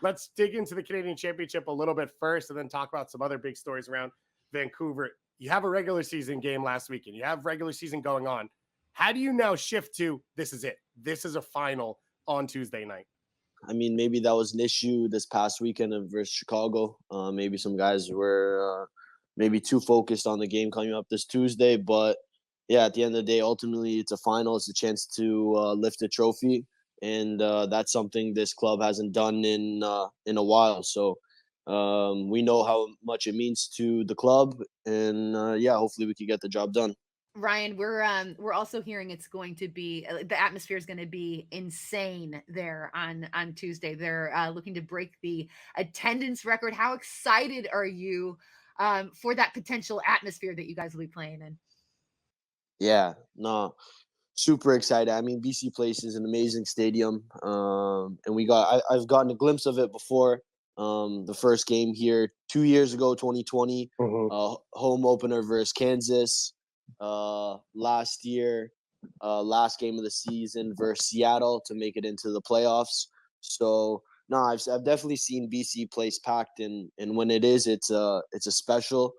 let's dig into the Canadian Championship a little bit first and then talk about some other big stories around Vancouver. You have a regular season game last weekend. You have regular season going on. How do you now shift to this is it? This is a final on Tuesday night. I mean, maybe that was an issue this past weekend versus Chicago. Maybe some guys were maybe too focused on the game coming up this Tuesday. But, yeah, at the end of the day, ultimately it's a final. It's a chance to lift a trophy. And that's something this club hasn't done in a while. So we know how much it means to the club. And, hopefully we can get the job done. Ryan, we're also hearing it's going to be the atmosphere is going to be insane there on Tuesday. They're looking to break the attendance record. How excited are you for that potential atmosphere that you guys will be playing in? Yeah, no, super excited. I mean, BC Place is an amazing stadium, and I've gotten a glimpse of it before. The first game here 2 years ago, 2020, home opener versus Kansas. Last year, last game of the season versus Seattle to make it into the playoffs. So no, I've definitely seen BC Place packed, and when it is, it's a special,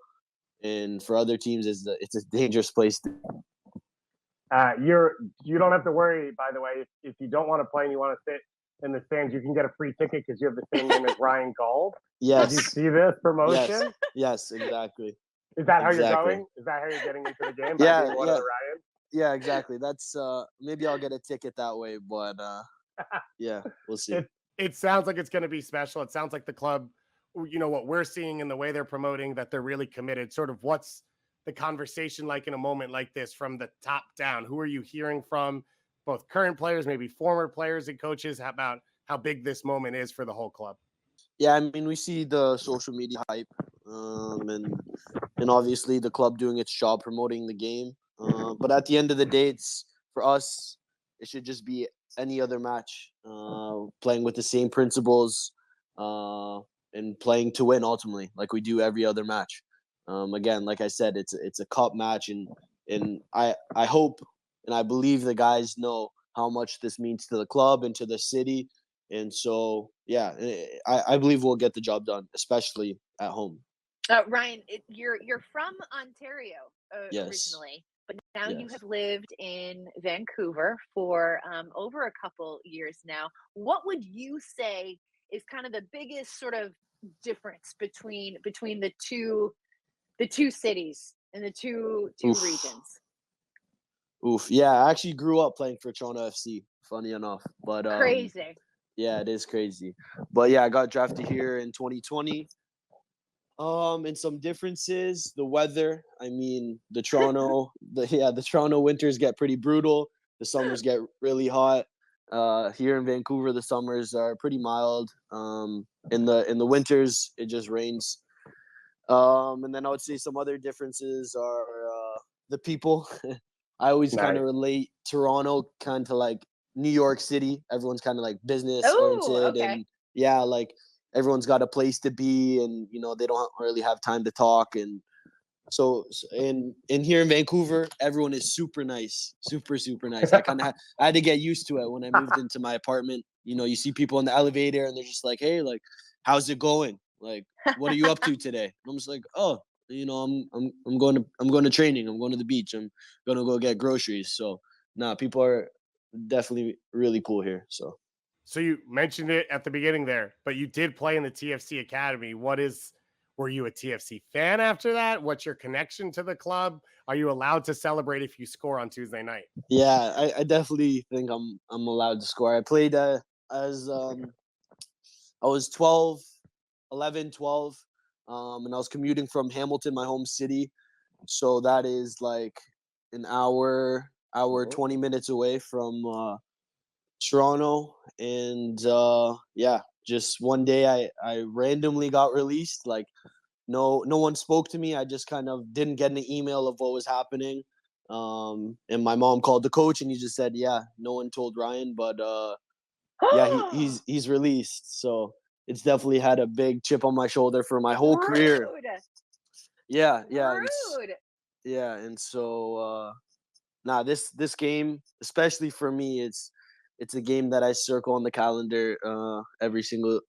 and for other teams, it's a dangerous place. You don't have to worry. By the way, if you don't want to play and you want to sit in the stands, you can get a free ticket because you have the same name as Ryan Gold. Yes. Did you see this promotion? Yes, exactly. Is that how you're going? Is that how you're getting into the game? Yeah, By being one of the Ryans? Yeah, exactly. That's maybe I'll get a ticket that way, but yeah, we'll see. It sounds like it's going to be special. It sounds like the club, you know, what we're seeing in the way they're promoting, that they're really committed. Sort of what's the conversation like in a moment like this from the top down? Who are you hearing from, both current players, maybe former players and coaches, about how big this moment is for the whole club? Yeah, I mean, we see the social media hype, and obviously the club doing its job promoting the game. But at the end of the day, it's for us, it should just be any other match, playing with the same principles, and playing to win ultimately, like we do every other match. Again, like I said, it's a cup match, and I hope and I believe the guys know how much this means to the club and to the city. And so, yeah, I believe we'll get the job done, especially at home. Ryan, you're from Ontario originally, but now you have lived in Vancouver for over a couple years now. What would you say is kind of the biggest sort of difference between the two cities and the two regions? Yeah, I actually grew up playing for Toronto FC, funny enough. But crazy. Yeah, it is crazy. But yeah, I got drafted here in 2020. And some differences, the weather. I mean, the Toronto winters get pretty brutal. The summers get really hot. Here in Vancouver, the summers are pretty mild. In the winters, it just rains. And then I would say some other differences are the people. I always kind of relate Toronto kind of like New York City. Everyone's kind of like business oriented, and like everyone's got a place to be, and you know they don't really have time to talk. And so and here in Vancouver, everyone is super nice, super nice. I had to get used to it when I moved into my apartment. You know, you see people in the elevator, and they're just like, "Hey, like, how's it going? Like, what are you up to today?" And I'm just like, "Oh, you know, I'm going to training. I'm going to the beach. I'm going to go get groceries." So, people are definitely really cool here. So you mentioned it at the beginning there, but you did play in the TFC Academy. Were you a TFC fan after that? What's your connection to the club? Are you allowed to celebrate if you score on Tuesday night? Yeah, I definitely think I'm allowed to score. I played as I was 12, 11, 12. And I was commuting from Hamilton, my home city. So that is like an hour, 20 minutes away from Toronto. And just one day I randomly got released. Like no one spoke to me. I just kind of didn't get an email of what was happening. And my mom called the coach, and he just said, "Yeah, no one told Ryan, but he's released." So it's definitely had a big chip on my shoulder for my whole career. Yeah. And so this game, especially for me, it's a game that I circle on the calendar every single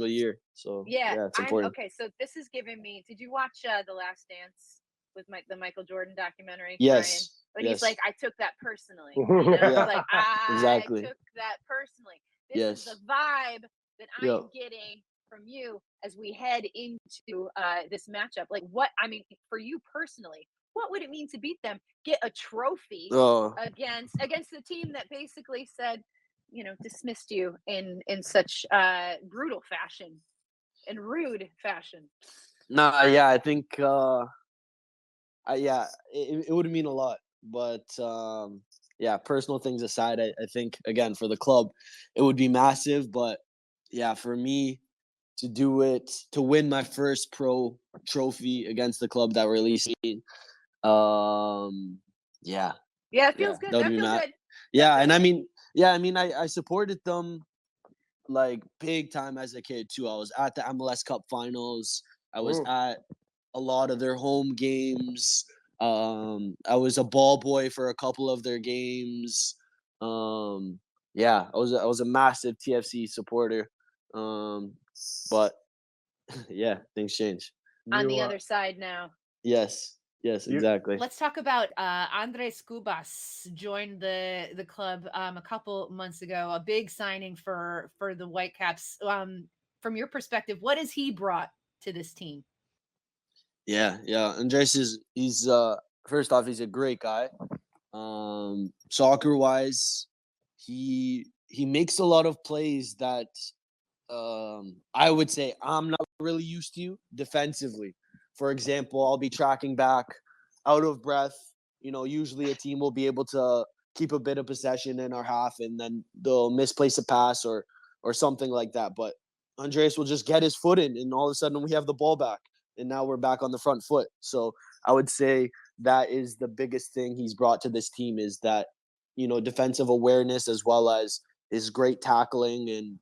year. So yeah, it's important. okay. So this is giving me. Did you watch The Last Dance with the Michael Jordan documentary? Yes. Ryan? But yes. he's like, I took that personally. You know? Yeah. He's like, I Exactly. took that personally. This Yes. is the vibe that I Yep. am getting from you as we head into this matchup. Like, what I mean, for you personally, what would it mean to beat them, get a trophy against the team that basically said, you know, dismissed you in such brutal fashion and rude fashion? Yeah, I think it would mean a lot. But yeah, personal things aside, I think again for the club, it would be massive. But yeah, for me to do it, to win my first pro trophy against the club that released me, yeah, it feels good. That would That be feels good. Yeah, and I mean, I supported them like big time as a kid too. I was at the MLS Cup finals. I was at a lot of their home games. I was a ball boy for a couple of their games. Yeah, I was a massive TFC supporter. But yeah, things change. On the other side now. Yes, exactly. Let's talk about Andres Cubas joined the club a couple months ago. A big signing for the Whitecaps. From your perspective, what has he brought to this team? Yeah. Andres he's first off, he's a great guy. Soccer wise, he makes a lot of plays that I would say I'm not really used to defensively. For example, I'll be tracking back out of breath. You know, usually a team will be able to keep a bit of possession in our half and then they'll misplace a pass or something like that. But Andreas will just get his foot in and all of a sudden we have the ball back and now we're back on the front foot. So I would say that is the biggest thing he's brought to this team is that, you know, defensive awareness as well as his great tackling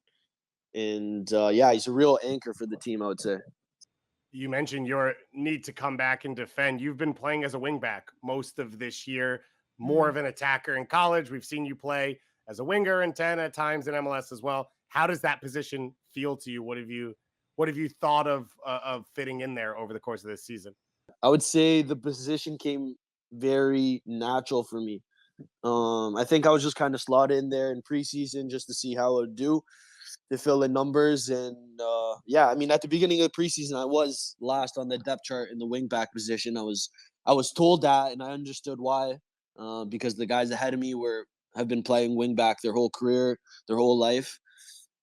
and yeah, he's a real anchor for the team, I would say. You mentioned your need to come back and defend. You've been playing as a wingback most of this year, more of an attacker in college. We've seen you play as a winger and 10 at times in MLS as well. How does that position feel to you? What have you thought of fitting in there over the course of this season? I would say the position came very natural for me. I think I was just kind of slotted in there in preseason just to see how it would do, to fill in numbers. And yeah, I mean, at the beginning of the preseason, I was last on the depth chart in the wingback position. I was told that, and I understood why, because the guys ahead of me have been playing wingback their whole career, their whole life.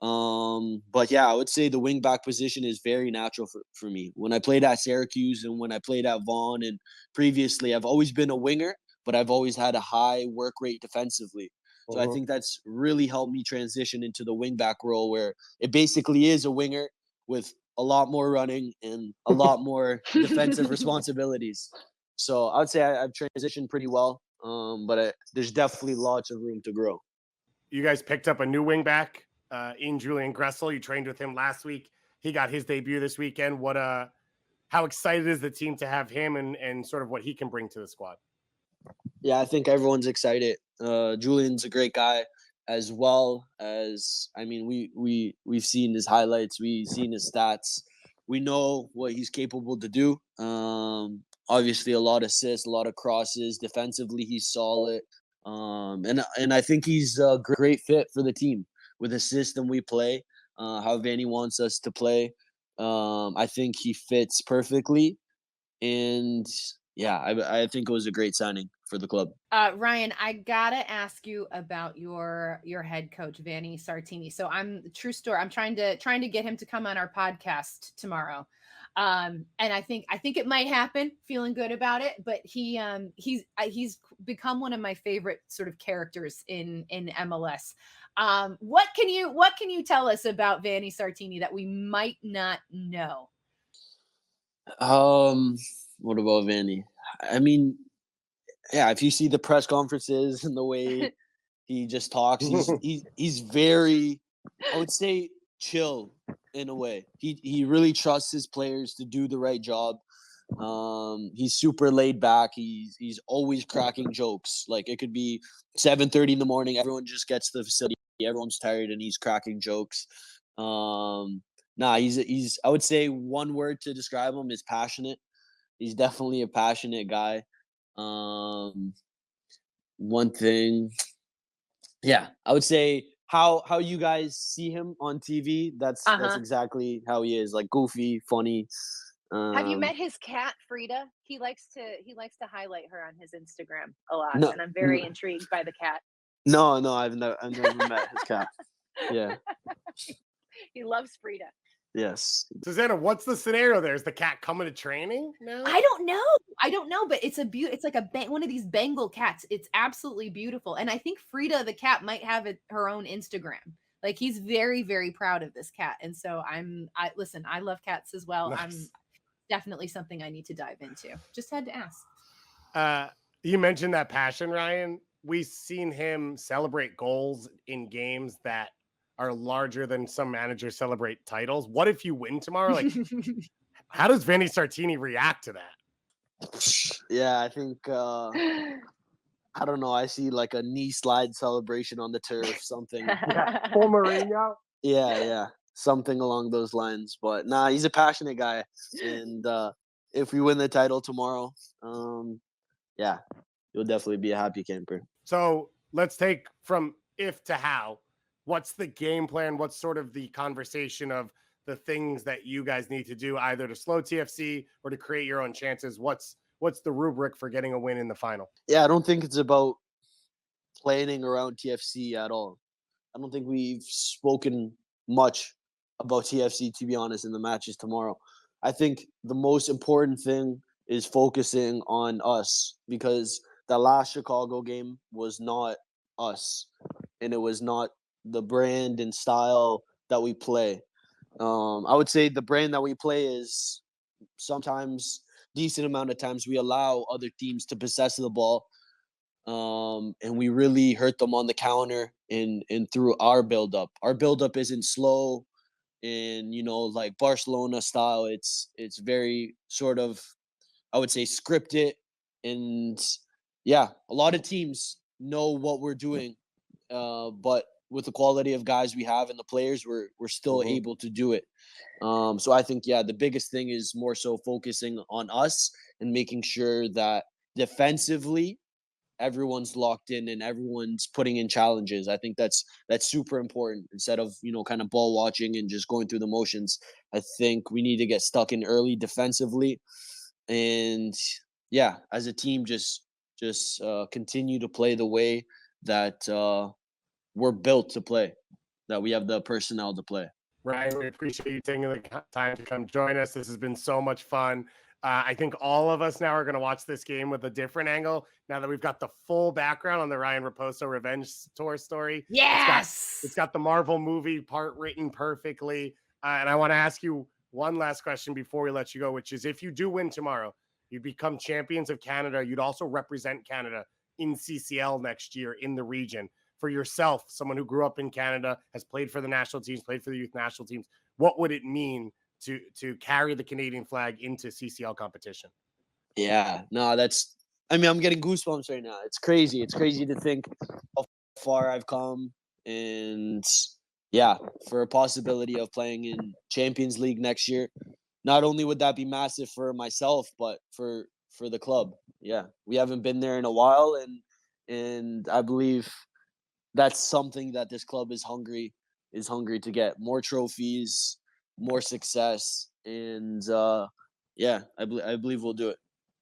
But yeah, I would say the wingback position is very natural for me. When I played at Syracuse and when I played at Vaughan and previously, I've always been a winger, but I've always had a high work rate defensively. So I think that's really helped me transition into the wingback role where it basically is a winger with a lot more running and a lot more defensive responsibilities. So I would say I've transitioned pretty well, but there's definitely lots of room to grow. You guys picked up a new wingback in Julian Gressel. You trained with him last week. He got his debut this weekend. How excited is the team to have him and sort of what he can bring to the squad? Yeah, I think everyone's excited. Julian's a great guy, as well as, I mean, we've seen his highlights, we've seen his stats, we know what he's capable to do. Obviously, a lot of assists, a lot of crosses. Defensively, he's solid, and I think he's a great fit for the team with the system we play, how Vanni wants us to play. I think he fits perfectly, and yeah, I think it was a great signing for the club. Ryan, I gotta ask you about your head coach, Vanni Sartini. So true story. I'm trying to get him to come on our podcast tomorrow. And I think it might happen. Feeling good about it, but he's become one of my favorite sort of characters in MLS. What can you tell us about Vanni Sartini that we might not know? What about Vanni? I mean, yeah, if you see the press conferences and the way he just talks, he's very, I would say, chill in a way. He really trusts his players to do the right job. He's super laid back. He's always cracking jokes. Like it could be 7:30 in the morning, everyone just gets to the facility Everyone's tired and he's cracking jokes. He's I would say one word to describe him is passionate. He's definitely a passionate guy. One thing, I would say how you guys see him on TV. That's exactly how he is, like goofy, funny. Have you met his cat, Frida? He likes to highlight her on his Instagram a lot, and I'm very intrigued by the cat. No, I've never met his cat. Yeah. He loves Frida. Yes. Susanna, what's the scenario there? Is the cat coming to training now? I don't know, but it's it's like one of these Bengal cats. It's absolutely beautiful. And I think Frida the cat might have her own Instagram. Like, he's very, very proud of this cat. And so listen, I love cats as well. Nice. I'm definitely something I need to dive into. Just had to ask. You mentioned that passion, Ryan. We've seen him celebrate goals in games that are larger than some managers celebrate titles. What if you win tomorrow? Like, how does Vanni Sartini react to that? Yeah, I think I don't know. I see like a knee slide celebration on the turf, something. Full Mourinho. Yeah, something along those lines. But he's a passionate guy, and if we win the title tomorrow, you'll definitely be a happy camper. So let's take from if to how. What's the game plan? What's sort of the conversation of the things that you guys need to do either to slow TFC or to create your own chances? What's the rubric for getting a win in the final? Yeah, I don't think it's about planning around TFC at all. I don't think we've spoken much about TFC, to be honest, in the matches tomorrow. I think the most important thing is focusing on us, because the last Chicago game was not us, and it was not the brand and style that we play. I would say the brand that we play is sometimes, decent amount of times, we allow other teams to possess the ball, and we really hurt them on the counter and through our buildup. Our buildup isn't slow and like Barcelona style. It's very sort of, I would say, scripted, and a lot of teams know what we're doing, but with the quality of guys we have and the players, we're still able to do it. So I think, the biggest thing is more so focusing on us and making sure that defensively everyone's locked in and everyone's putting in challenges. I think that's super important, instead of, kind of ball watching and just going through the motions. I think we need to get stuck in early defensively, and as a team, just continue to play the way that we're built to play, that we have the personnel to play. Ryan, we appreciate you taking the time to come join us. This has been so much fun. I think all of us now are going to watch this game with a different angle now that we've got the full background on the Ryan Raposo Revenge Tour story. Yes! It's got the Marvel movie part written perfectly. And I want to ask you one last question before we let you go, which is, if you do win tomorrow, you become champions of Canada. You'd also represent Canada in CCL next year in the region. For yourself, someone who grew up in Canada, has played for the national teams, played for the youth national teams, what would it mean to carry the Canadian flag into CCL competition? Yeah, no, I'm getting goosebumps right now. It's crazy. It's crazy to think how far I've come, and for a possibility of playing in Champions League next year. Not only would that be massive for myself, but for the club. Yeah, we haven't been there in a while, and I believe that's something that this club is hungry to get. More trophies, more success, and I believe we'll do it.